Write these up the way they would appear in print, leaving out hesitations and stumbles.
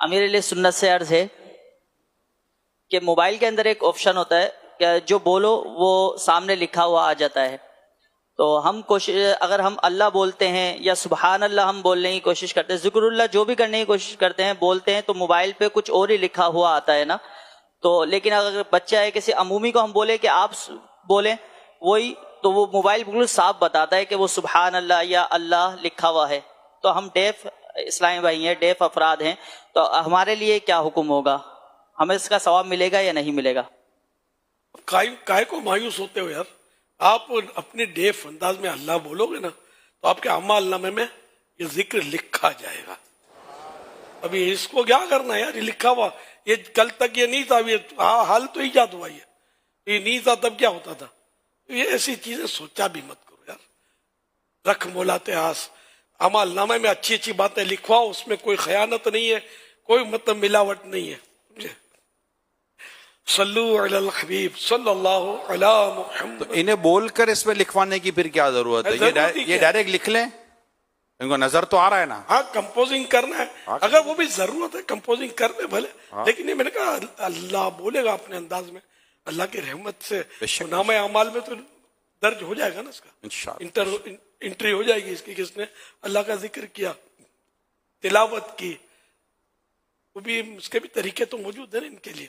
امیر علیہ سنت سے عرض ہے کہ موبائل کے اندر ایک آپشن ہوتا ہے کہ جو بولو وہ سامنے لکھا ہوا آ جاتا ہے. تو ہم اگر ہم اللہ بولتے ہیں یا سبحان اللہ ہم بولنے کی کوشش کرتے ہیں, ذکر اللہ جو بھی کرنے کی کوشش کرتے ہیں, بولتے ہیں, تو موبائل پہ کچھ اور ہی لکھا ہوا آتا ہے نا. تو لیکن اگر بچہ ہے کسی عمومی کو ہم بولے کہ آپ بولیں وہی, تو وہ موبائل بالکل صاف بتاتا ہے کہ وہ سبحان اللہ یا اللہ لکھا ہوا ہے. تو ہم ڈیف اسلامی بھائی ہیں, ڈیف افراد ہیں, تو ہمارے لیے کیا حکم ہوگا؟ ہمیں اس کا ثواب ملے گا یا نہیں ملے گا؟ کائے کو مایوس ہوتے ہو یار. آپ اپنے ڈیف انداز میں اللہ بولو گے نا تو آپ کے اعمال نامے میں یہ ذکر لکھا جائے گا. ابھی اس کو کیا کرنا ہے یار, یہ لکھا ہوا, یہ کل تک یہ نہیں تھا, یہ حال تو ایجاد ہوا, یہ نہیں تھا تب کیا ہوتا تھا. یہ ایسی چیزیں سوچا بھی مت کرو یار. رکھ مولاتے آس, اعمال نامے میں اچھی اچھی باتیں لکھواؤ, اس میں کوئی خیانت نہیں ہے, کوئی مطلب ملاوٹ نہیں ہے. صلو علی الحبیب صلی اللہ علی محمد. تو انہیں بول کر اس میں لکھوانے کی پھر کیا ضرورت ہے؟ یہ ڈائریکٹ لکھ لیں, ان کو نظر تو آ رہا ہے نا. ہاں کمپوزنگ کرنا ہے, اگر وہ بھی ضرورت ہے کمپوزنگ کر دے بھلے, لیکن یہ میں نے کہا اللہ بولے گا اپنے انداز میں, اللہ کی رحمت سے نام اعمال میں تو درج ہو جائے گا نا اس کا, انٹری ہو جائے گی اس کی, کس نے اللہ کا ذکر کیا, تلاوت کی, وہ بھی اس کے بھی طریقے تو موجود ہیں ان کے لیے.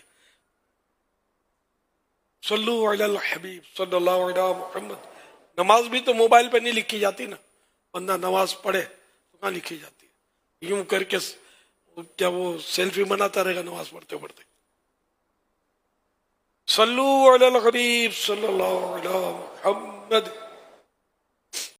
صلو علی الحبیب صلی اللہ علیہ محمد. نماز بھی تو موبائل پہ نہیں لکھی جاتی نا, بندہ نماز پڑھے تو کہاں لکھی جاتی ہے, یوں کر کے کیا وہ سیلفی بناتا رہے گا نماز پڑھتے پڑھتے. صلو علی الحبیب صلی اللہ علیہ محمد.